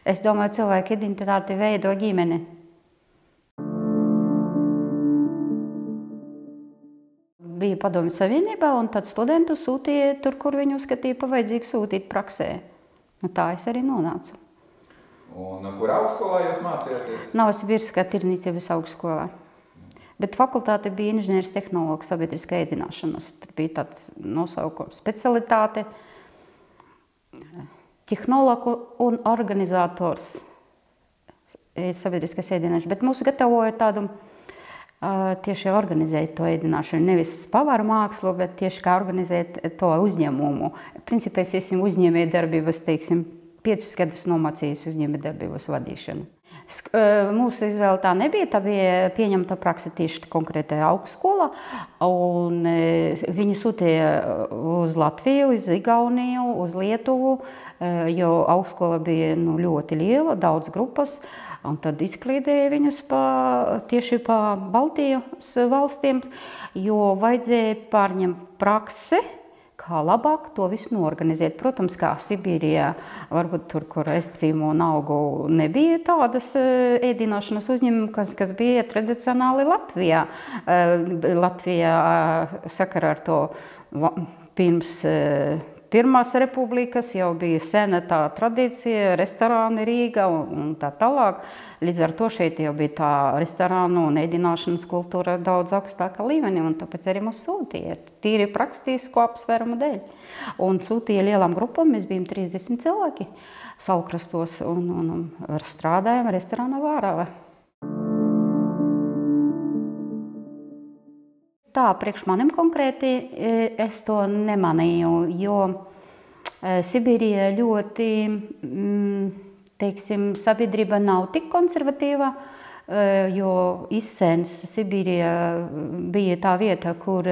Es domāju, cilvēka identitāti veido ģimene. Bija Padomju Savienībā, un tad studentus sūtīja tur, kur viņi uzskatīja pa vajadzīgu sūtīt praksē. Tā es arī nonācu. Un kur augstskolā jūs mācījāties? Novosibirskā tirdzniecības augstskolā. Bet fakultāte bija inženieris tehnologs sabiedriskā ēdināšanas. Tur bija tāds nosaukums specialitāte. Tehnologu un organizators sabiedriskās ēdināšanas. Bet mūs gatavoja tādu tieši organizēt to ēdināšanu. Nevis pavaru mākslu, bet tieši kā organizēt to uzņēmumu. Principā es esmu uzņēmējdarbības, 5 gadus nomācījis uzņēmējdarbības vadīšanu. Mūsu izvēle tā nebija, tā bija pieņemta praksa tieši konkrētajā augstskolā, un viņi sūtīja uz Latviju, uz Igauniju, uz Lietuvu, jo augstskola bija ļoti liela, daudz grupas, un tad izklīdēja viņus tieši pa Baltijas valstīm, jo vajadzēja pārņemt praksi, kā labāk to visu norganizēt. Protams, kā Sibīrijā, varbūt tur, kur es dzīvoju un augu, nebija tādas ēdināšanas uzņēmumi, kas bija tradicionāli Latvijā. Latvijā sakarā ar to pirms Pirmās republikas jau bija sena tā tradīcija, restorāni Rīga un tā tālāk. Līdz ar to šeit jau bija tā restorānu un ēdināšanas kultūra daudz augstākā līmenī, un tāpēc arī mūs sūtīja tīri praktisko apsvērumu dēļ. Un sūtīja lielām grupām, mēs bijām 30 cilvēki Saulkrastos un strādājām restorāna Vārava. Tā, priekš manim konkrēti es to nemanīju, jo Sibīrijā ļoti, sabiedrība nav tik konservatīva, jo izsēns Sibīrijā bija tā vieta, kur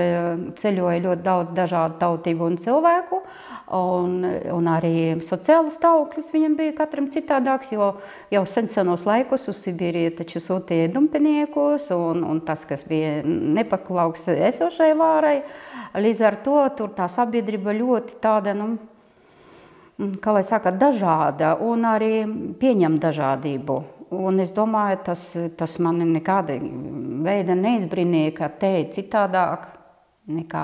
ceļoja ļoti daudz dažādu tautību un cilvēku, un arī sociālas stāvoklis viņam bija katram citādāks, jo jau senos laikos uz Sibīriju taču sūtīja dumpiniekus, un tas, kas bija nepaklauks esošai vārai, līdz ar to tur tā sabiedrība ļoti tāda, kā lai saka, dažāda un arī pieņem dažādību. Un es domāju, tas mani nekāda veida neizbrīnīja, ka te ir citādāk nekā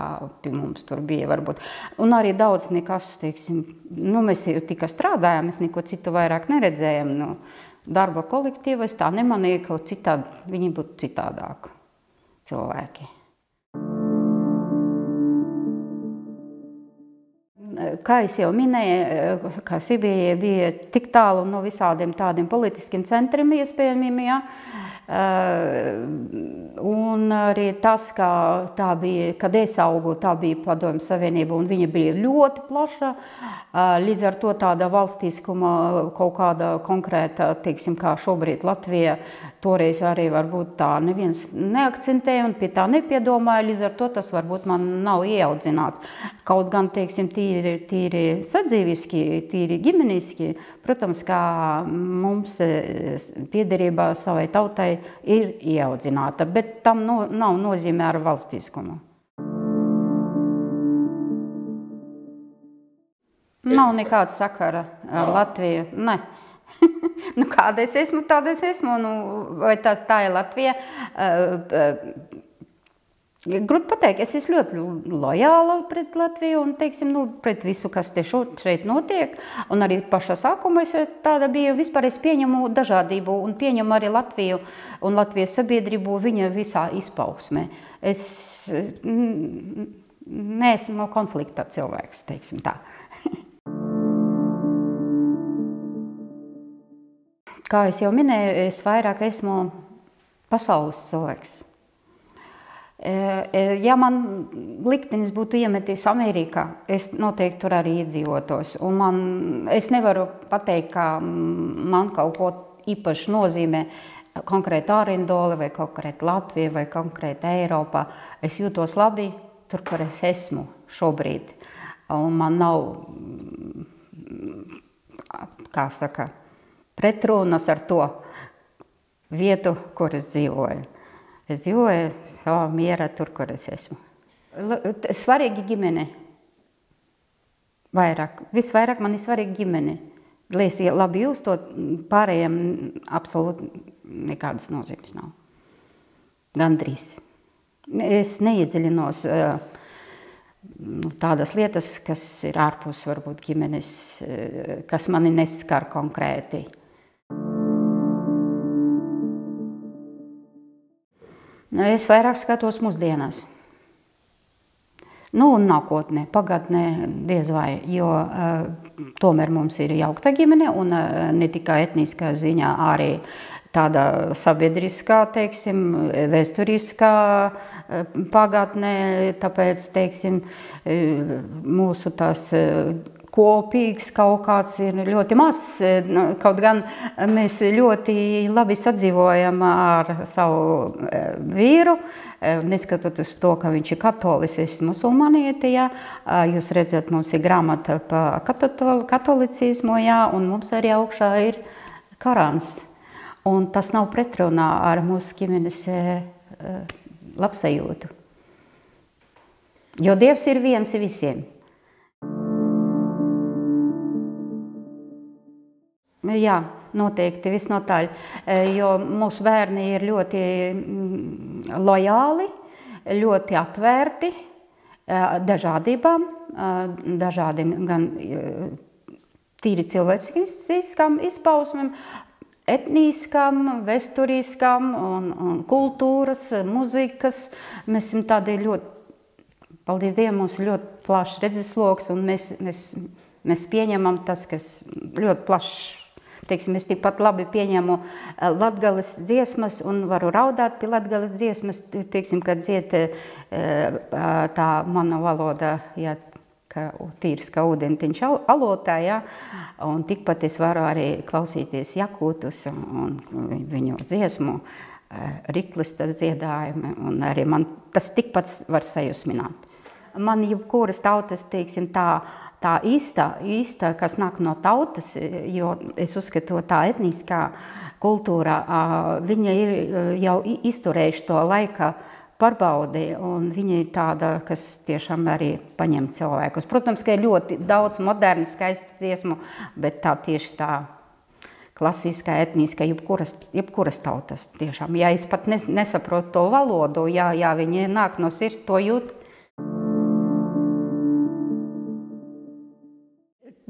mums tur bija varbūt. Un arī daudz nekas, mēs tikai strādājām, mēs neko citu vairāk neredzējām. Darba kolektīva, es tā nemanīju, ka viņi būtu citādāk cilvēki. Kā es jau minēju, ka Sibīrija bija tik tālu no visādiem tādiem politiskiem centriem iespējamiem, ja? Un arī tas, ka tā bija, kad es augu, tā bija Padomju Savienība, un viņa bija ļoti plaša, līdz ar to tāda valstiskuma kaut kāda konkrēta, kā šobrīd Latvija, toreiz arī varbūt tā neviens neakcentēja un pie tā nepiedomāja, līdz ar to tas varbūt man nav ieaudzināts. Kaut gan, tīri sadzīviski, tīri ģimeniski, protams, kā mums piederība savai tautai ir ieaudzināta, bet tam nav nozīmē ar valstiskumu. Nav nekāda sakara ar Latviju, ne. Kāda es esmu, tāda es esmu, vai tā ir Latvija. Grūti pateikt, es esmu ļoti lojāla pret Latviju un, pret visu, kas te šeit notiek. Un arī pašā sākumā es tāda biju, vispār es pieņemu dažādību un pieņemu arī Latviju un Latvijas sabiedrību viņa visā izpausmē. Es neesmu no konflikta cilvēks, tā. Kā es jau minēju, es vairāk esmu pasaules cilvēks. Ja man liktenis būtu iemetis Amerikā, es noteikti tur arī iedzīvotos. Un es nevaru pateikt, ka man kaut ko īpaši nozīmē konkrēti ārindoli vai konkrēti Latvija vai konkrēti Eiropā. Es jūtos labi tur, kur es esmu šobrīd. Un man nav, kā saka, pretrunas ar to vietu, kur es dzīvoju. Es dzīvoju savā mierā tur, kur es esmu. Svarīgi ģimene. Visvairāk man ir svarīgi ģimene. Lai es labi jūstot, pārējiem absolūti nekādas nozīmes nav. Gandrīz. Es neiedziļinos tādas lietas, kas ir ārpus varbūt ģimenes, kas mani neskar konkrēti. Es vairāk skatos mūsdienās. Un nākotnē, pagatnē diez vai, jo tomēr mums ir jaukta ģimene un ne tikai etniskā ziņā, arī tāda sabiedriskā, teiksim, vēsturiskā pagatnē, tāpēc, teiksim, mūsu tās kopīgs kaut kāds ir ļoti mazs, kaut gan mēs ļoti labi sadzīvojam ar savu vīru, neskatoties to, ka viņš ir katolis, es musulmanieti, jā. Jūs redzat, mums ir grāmata pa katolicismu, jā, un mums arī augšā ir Korāns. Un tas nav pretrunā ar mūsu ģimenes labsajūtu. Jo Dievs ir viens visiem. Jā, noteikti, visnotaļ, jo mūsu bērni ir ļoti lojāli, ļoti atvērti dažādībām, dažādiem gan tīri cilvēciskām izpausmēm, etniskām, vēsturiskām un kultūras, muzikas. Mēs esam tādi ļoti, paldies Dievam, mums ir ļoti plašs redzesloks un mēs pieņemam tas, kas ļoti plašs. Teiksim, es tikpat labi pieņemu latgales dziesmas un varu raudāt pie latgales dziesmas, teiksim, kad dzied tā mana valoda, jā, tīrs kā ūdentiņš alotā, jā, un tikpat es varu arī klausīties jakūtus un viņu dziesmu, riklistas dziedājumi, un arī man tas tikpat var sajusmināt. Man jebkuras tautas, teiksim, tā īsta, kas nāk no tautas, jo es uzskatu, tā etniskā kultūra, viņa ir jau izturējuši to laika pārbaudi, un viņa ir tāda, kas tiešām arī paņem cilvēkus. Protams, ka ir ļoti daudz modernu, skaistu dziesmu, bet tā tieši tā klasiskā, etniskā, jebkuras tautas tiešām. Ja es pat nesaprotu to valodu, ja viņi nāk no sirds, to jūt.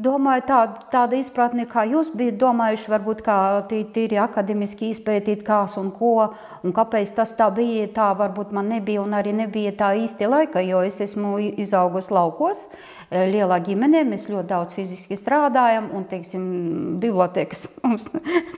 Domāju, tāda izpratne, kā jūs bijat domājuši, varbūt kā tīri akademiski izpētīt, kās un ko, un kāpēc tas tā bija, tā varbūt man nebija un arī nebija tā īsti laika, jo es esmu izaugusi laukos, lielā ģimenē, mēs ļoti daudz fiziski strādājam, un, teiksim, bibliotekas mums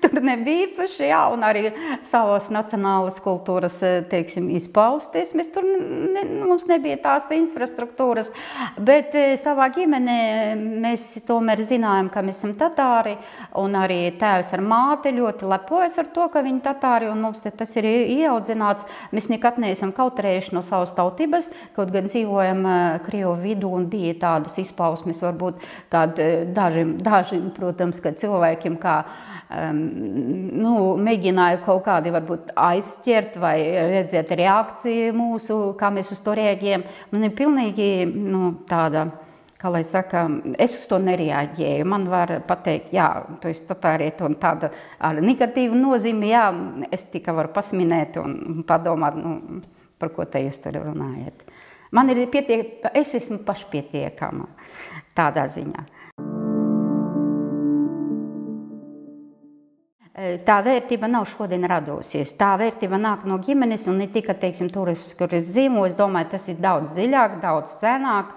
tur nebija īpaši, jā, un arī savas nacionālas kultūras, teiksim, izpausties, mums nebija tās infrastruktūras, bet savā ģimenē mēs tomēr zinājām, ka mēs esam tatāri, un arī tēvs ar māti ļoti lepojas ar to, ka viņi tatāri, un mums tas ir ieaudzināts. Mēs nekad neesam kautrējuši no savas tautības, kaut gan dzīvojam Krievu vidū, un bija tādas izpausmes, varbūt dažiem, protams, ka cilvēkiem kā mēģināja kaut kādi varbūt aizķert vai redzēt reakciju mūsu, kā mēs uz to reaģējam. Man ir pilnīgi tāda, kā lai saka, es uz to nereaģēju. Man var pateikt, jā, tu esi tatāriet un tāda ar negatīvu nozīmi, jā, es tikai varu pasminēt un padomāt, par ko te jūs tur runājat. Man ir es esmu pašpietiekama tādā ziņā. Tā vērtība nav šodien radusies. Tā vērtība nāk no ģimenes un ne tikai, teiksim, tur, kur es dzīvoju, es domāju, tas ir daudz dziļāk, daudz senāk.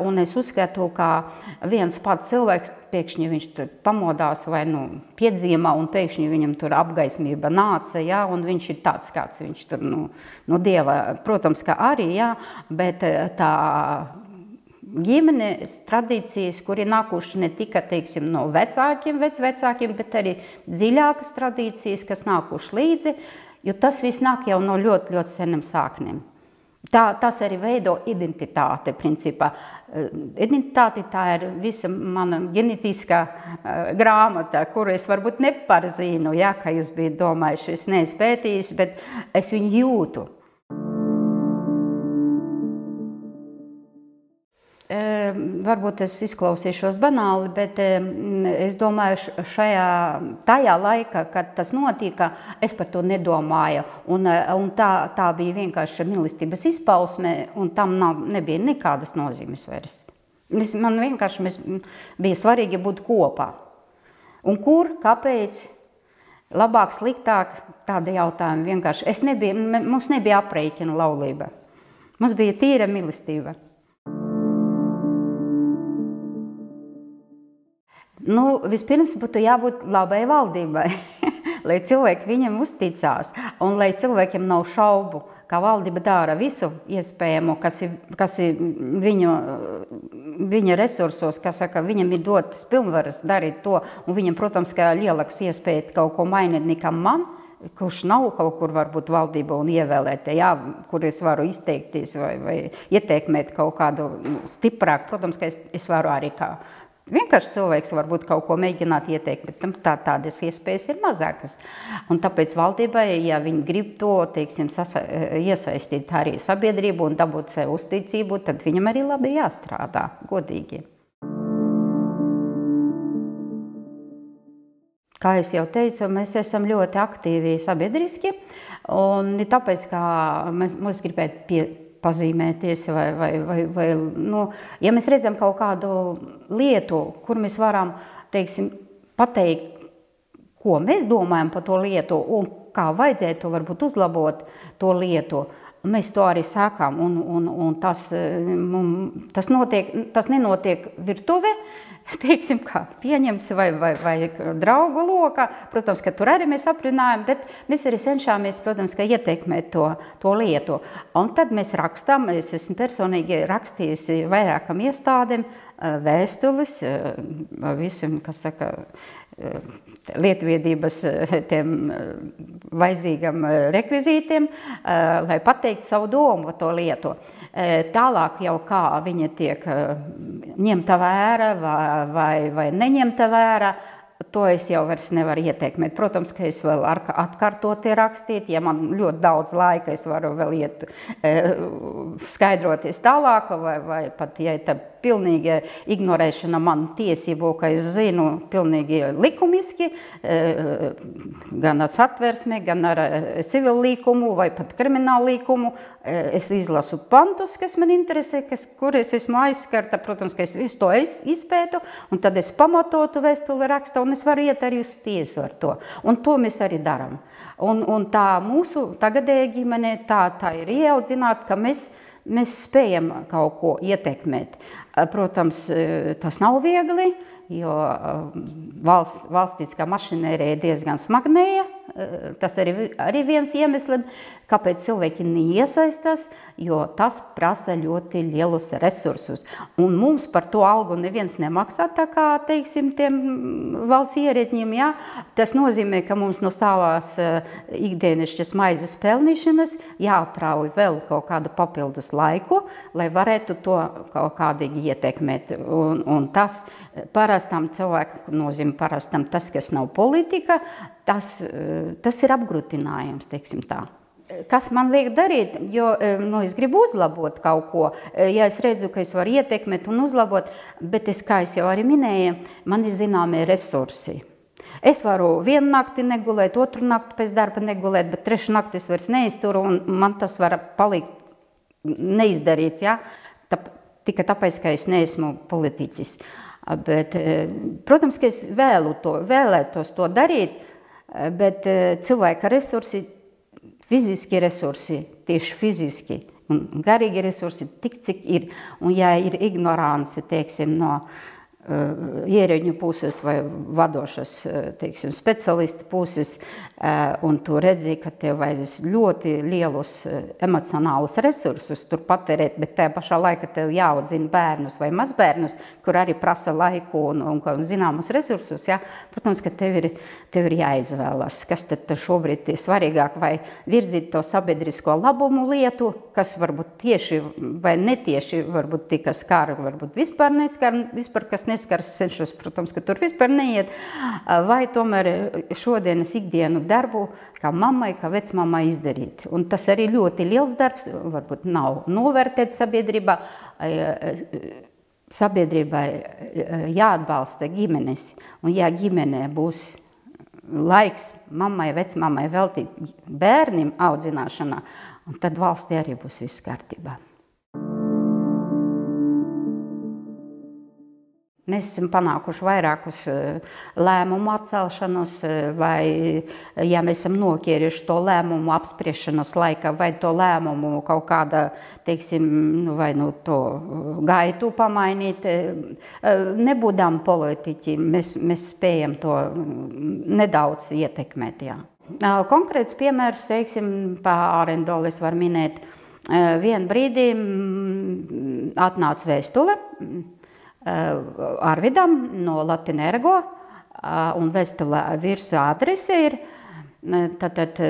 Un es uzskatu, ka viens pats cilvēks, pēkšņi viņš tur pamodās vai piedzīmā un pēkšņi viņam tur apgaismība nāca, jā, un viņš ir tāds, kāds viņš tur no Dieva, protams, ka arī, jā, bet tā ģimenes tradīcijas, kuri nākuši ne tikai, teiksim, no vecvecākiem, bet arī dziļākas tradīcijas, kas nākuši līdzi, jo tas viss nāk jau no ļoti, ļoti seniem sākniem. Tas arī veido identitāte, principā. Identitāte tā ir visa mana ģenetiskā grāmata, kuru es varbūt neparzinu, jā, kā jūs bijat domājuši, es neesmu pētījis, bet es viņu jūtu. varbūt es izklausīšos banāli, bet es domāju, tajā laikā, kad tas notika, es par to nedomāju. Un tā bija vienkārši mīlestības izpausme, un tam nebija nekādas nozīmes vairs. Man vienkārši bija svarīgi būt kopā. Un kur, kāpēc, labāk, sliktāk, tādi jautājumi vienkārši. Mums nebija aprēķina laulība. Mums bija tīra mīlestība. Vispirms būtu jābūt labai valdībai, lai cilvēki viņam uzticās un lai cilvēkiem nav šaubu, ka valdība dara visu iespējamo, kas ir viņa resursos, kas saka, viņam ir dotas pilnvaras darīt to, un viņam, protams, ka lielāks iespēja kaut ko mainīt nekā man, kurš nav kaut kur varbūt valdība un ievēlēt, kur es varu izteikties vai ieteikmēt kaut kādu stiprāk. Protams, ka es varu arī kā vienkārši cilvēks varbūt kaut ko mēģināt ieteikt, bet tādas iespējas ir mazākas. Un tāpēc valdībai, ja viņi grib to, teiksim, iesaistīt arī sabiedrību un dabūt sev uzticību, tad viņam arī labi jāstrādā, godīgi. Kā es jau teicu, mēs esam ļoti aktīvi sabiedriski, un ne tāpēc, ka mēs gribētu pazīmēties, ja mēs redzam kaut kādu lietu, kur mēs varam, teiksim, pateikt, ko mēs domājam par to lietu, un kā vajadzētu varbūt uzlabot to lietu, mēs to arī sākām, un tas nenotiek virtuve, teiksim, kā pieņemts vai draugu lokā. Protams, ka tur arī mēs aprunājam, bet mēs arī cenšamies, protams, ka ietekmēt to lietu. Un tad mēs rakstām, es esmu personīgi rakstījusi vairākam iestādēm vēstules, visam, kas saka, lietvedības tiem vajadzīgam rekvizītiem, lai pateikt savu domu par to lietu. Tālāk jau kā viņa tiek ņemta vērā vai neņemta vērā, to es jau vairs nevaru ieteikmēt. Protams, ka es vēl atkārtoti rakstīt, ja man ļoti daudz laika, es varu vēl iet skaidroties tālāk, vai pat, ja tā pilnīgi ignorēšana man tiesību, ka es zinu pilnīgi likumiski, gan ar satversmi, gan ar civilu likumu vai pat kriminālu likumu. Es izlasu pantus, kas man interesē, kur es esmu aizskarta. Protams, ka es visu to izpētu, un tad es pamatotu vēstuli rakstu, un es varu iet arī uz tiesu ar to. Un to mēs arī darām. Un tā mūsu tagadēja ģimene, tā ir ieaudzināta, ka mēs spējam kaut ko ietekmēt. Protams, tas nav viegli, jo valstiskā mašinērija ir diezgan smagnēja. Tas arī viens iemesls, kāpēc cilvēki neiesaistās, jo tas prasa ļoti lielus resursus. Un mums par to algu neviens nemaksā, tā kā, teiksim, tiem valsts ierēdņiem, jā. Tas nozīmē, ka mums no savās ikdienišķas maizes pelnīšanas jāatrauj vēl kaut kādu papildus laiku, lai varētu to kaut kādīgi ietekmēt. Un tas parastam cilvēku nozīmē parastam tas, kas nav politika, tas ir apgrūtinājums, teiksim tā. Kas man liek darīt, jo es gribu uzlabot kaut ko, ja es redzu, ka es varu ietekmēt un uzlabot, bet kā es jau arī minēju, man ir zināmie resursi. Es varu vienu nakti negulēt, otru nakti pēc darba negulēt, bet trešu nakti es vairs neizturu, un man tas var palikt neizdarīts, ja? Tikai tāpēc, ka es neesmu politiķis. Bet, protams, ka es vēlētos to darīt, bet cilvēka resursi, fiziski resursi, tieši fiziski un garīgi resursi tik, cik ir. Un ja ir ignorance, teiksim, no ierēģņu puses vai vadošas, teiksim, specialistu puses, un tu redzi, ka tev vajadzēs ļoti lielus emocionālus resursus tur patērēt, bet tajā pašā laikā tev jāaudzina bērnus vai mazbērnus, kur arī prasa laiku un zināmus resursus, ja? Protams, ka tev ir jāizvēlas, kas tad šobrīd ir svarīgāk, vai virzīt to sabiedrisko labumu lietu, kas varbūt tieši vai netieši, varbūt tika skar, varbūt vispār neskar, kas neskars, cenšos, protams, ka tur vispār neiet, vai tomēr šodienas ikdienu darbu, kā mammai, kā vecmammai izdarīt. Un tas arī ļoti liels darbs, varbūt nav novērtēts sabiedrībā. sabiedrībai jāatbalsta ģimenes, un ja ģimenē būs laiks mammai, vecmammai veltīt bērnim audzināšanā, un tad valstī arī būs viss kārtībā. Mēs esam panākuši vairākus lēmumu atcelšanos, vai, ja mēs esam noķēruši to lēmumu apspriešanas laikā, vai to lēmumu kaut kāda, teiksim, vai to gaitu pamainīt. Nebūdām politiķi, mēs spējam to nedaudz ietekmēt, jā. Konkrēts piemērs, teiksim, pa Arendolis var minēt. Vien brīdī atnāca vēstule Arvidam no Latvinergo, un vēstulē virsū adrese ir tātad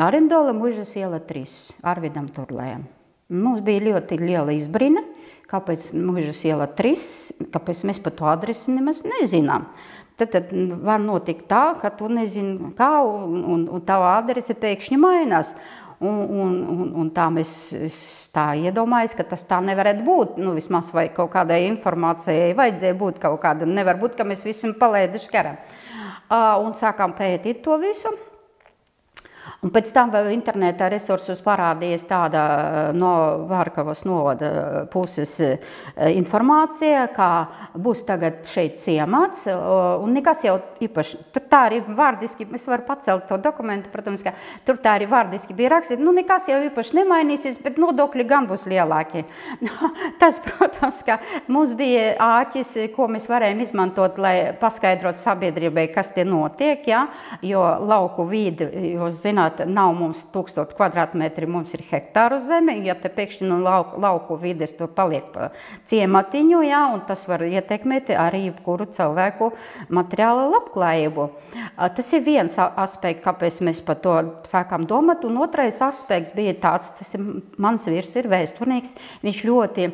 Arendola Muižas iela 3, Arvidam Turlējam. Mums bija ļoti liela izbrīna, kāpēc Muižas iela 3, kāpēc mēs par to adresi nemaz nezinām. Tad var notikt tā, ka tu nezini kā, un tava adrese pēkšņi mainās. Un tā mēs tā iedomājas, ka tas tā nevarētu būt. Vismaz vai kaut kādai informācijai vajadzēja būt kaut kāda. Nevar būt, ka mēs visam palēduši garām. Un sākām pētīt to visu. Un pēc tam vēl internetā resursus parādījies tāda no Vārkavas novada puses informācija, kā būs tagad šeit ciemats, un nekas jau īpaši. Tur tā arī vārdiski, es varu pacelt to dokumentu, protams, ka tur tā arī vārdiski bija rakstīt, nekas jau īpaši nemainīsies, bet nodokļi gan būs lielāki. Tas, protams, ka mums bija āķis, ko mēs varējām izmantot, lai paskaidrot sabiedrībai, kas te notiek, ja? Jo lauku vīdi, jūs zināt, nav mums 1000 kvadrātmetri, mums ir hektāru zeme, ja te pēkšņi no lauku vides tur paliek pa ciematiņu, ja, un tas var ietekmēt arī jebkuru cilvēku materiālu labklājību. Tas ir viens aspekts, kāpēc mēs par to sākām domāt, un otrais aspekts bija tāds, mans vīrs ir vēsturnieks, viņš ļoti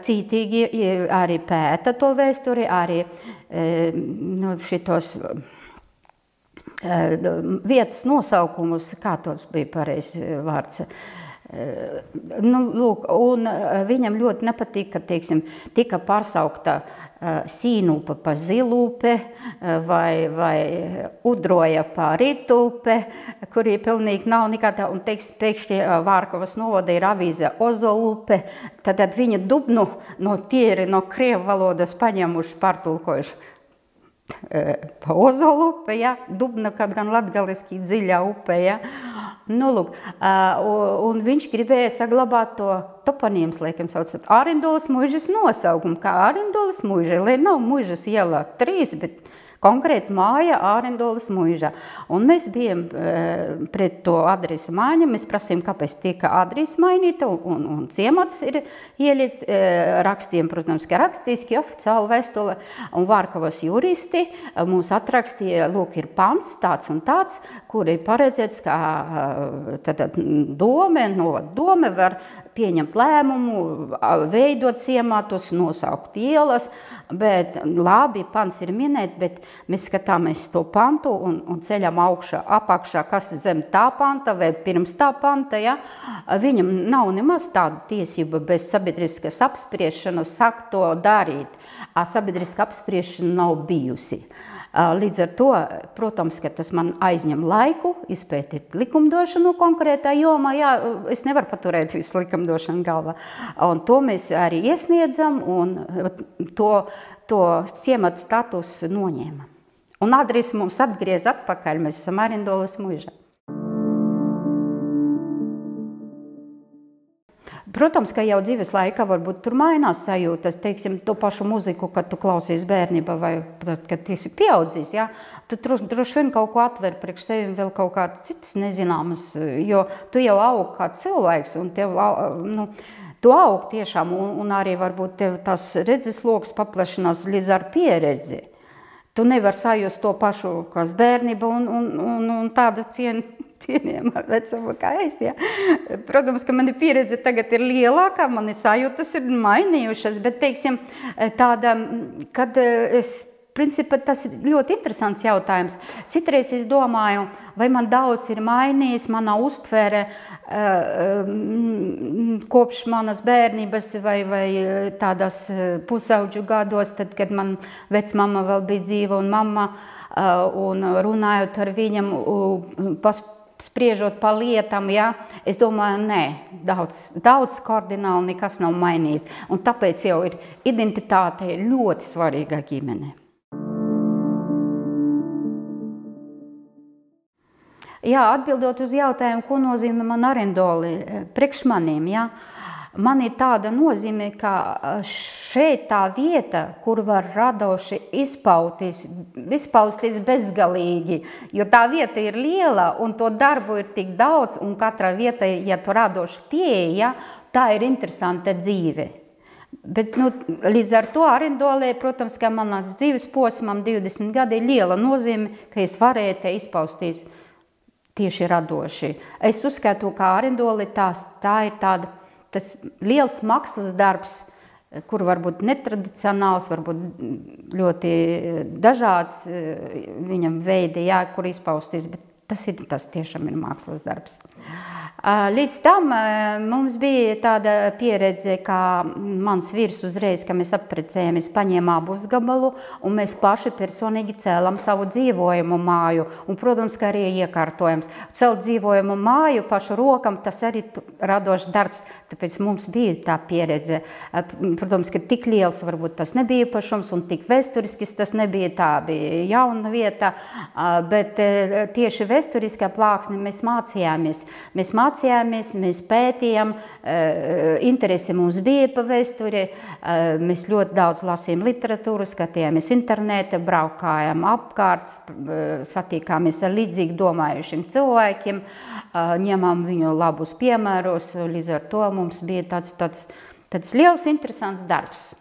cītīgi arī pēta to vēsturi, arī šitos vietas nosaukumus, kā tos bija pareizi vārds. Lūk, un viņam ļoti nepatīk, ka, teiksim, tika pārsaukta Sīnūpa pa Zilūpe vai Udroja pa Ritūpe, kurī pilnīgi nav nekādā, un pēkšņi Vārkavas novada ir avīze Ozolupe, tad viņa dubnu no krievu valodas paņemuši, pārtulkojuši pa Ozolupe, ja, dubna, kad gan latgaliski dziļā upe, ja. Lūk, un viņš gribēja saglabāt to toponīms, laikam sauc, Arendolas Muižas nosaukumu, kā Arendolas Muiža, lai nav Muižas iela 3, bet konkrēti māja Arendolas Muižā. Un mēs bijām pret to adresi maiņu, mēs prasījām, kāpēc tika adresi mainīta, un ciemats ir ielikt, rakstījām, protams, ka rakstīski oficiāli vēstule, un Vārkavas juristi mums atrakstīja, lūk, ir pants tāds un tāds, kur ir paredzēts, ka dome var pieņemt lēmumu, veidot ciematus, nosaukt ielas, bet labi, pants ir minēt, bet mēs skatāmies to pantu un ceļam apakšā, kas zem tā panta vai pirms tā panta, ja? Viņam nav nemaz tāda tiesība bez sabiedriskas apspriešanas sakt to darīt. Sabiedriska apspriešana nav bijusi. Līdz ar to, protams, ka tas man aizņem laiku, izpētīt likumdošanu konkrētā jomā, jā, es nevaru paturēt visu likumdošanu galvā. Un to mēs arī iesniedzam, un to ciemata status noņēma. Un adresi mums atgriez atpakaļ, mēs esam Arendolas Muižā. Protams, ka jau dzīves laikā varbūt tur mainās sajūtas, teiksim, to pašu muziku, kad tu klausies bērnībā vai kad tu esi pieaudzis, ja? Tu droši vien kaut ko atver priekš sevi vēl kaut kāds cits nezināmas, jo tu jau aug kā cilvēks un tev, tu aug tiešām un arī varbūt tev tās redzesloks paplašinās līdz ar pieredzi. Tu nevar sajust to pašu, kas bērnība un tādu cienījama vecuma kā es, ja. Protams, ka mani pieredze tagad ir lielākā, mani sajūtas ir mainījušas, bet, teiksim, tāda, kad es principā tas ir ļoti interesants jautājums. Citreiz es domāju, vai man daudz ir mainījis mana uztvere kopš manas bērnības vai tādas pusauģu gados, tad, kad man vecmama vēl bija dzīva un mamma, un runājot ar viņam, spriežot pa lietām, ja, es domāju, nē, daudz kardināli nekas nav mainījis. Un tāpēc jau ir identitāte ļoti svarīga ģimene. Jā, atbildot uz jautājumu, ko nozīmē man arendoli priekš maniem, ja, man ir tāda nozīme, ka šeit tā vieta, kur var radoši izpausties bezgalīgi, jo tā vieta ir liela un to darbu ir tik daudz, un katra vieta, ja tu radoši pieeja, tā ir interesanta dzīve. Bet līdz ar to arendolē, protams, ka manas dzīves posmam 20 gadi ir liela nozīme, ka es varēju te izpausties tieši radoši. Es uzskatu, ka arendoli tā ir tas liels maksas darbs, kur varbūt netradicionāls, varbūt ļoti dažāds viņam veidi, jā, kur izpausties, bet tas tiešām ir mākslas darbs. Līdz tam mums bija tāda pieredze, ka mans vīrs uzreiz, ka mēs apprecējamies, paņēma abus gabalu, un mēs paši personīgi cēlam savu dzīvojumu māju, un, protams, ka arī iekārtojams. Celt dzīvojumu māju pašu rokam, tas arī radošs darbs, tāpēc mums bija tā pieredze. Protams, ka tik liels varbūt tas nebija pašums, un tik vēsturiskis tas nebija, tā bija jauna vieta, bet tieši vēsturiskā plāksne mēs mācījāmies. Mēs pētījām, interesi mums bija pa vēsturi, mēs ļoti daudz lasījām literatūru, skatījāmies internete, braukājām apkārt, satīkāmies ar līdzīgi domājušiem cilvēkiem, ņemam viņu labus piemērus, līdz ar to mums bija tāds liels, interesants darbs.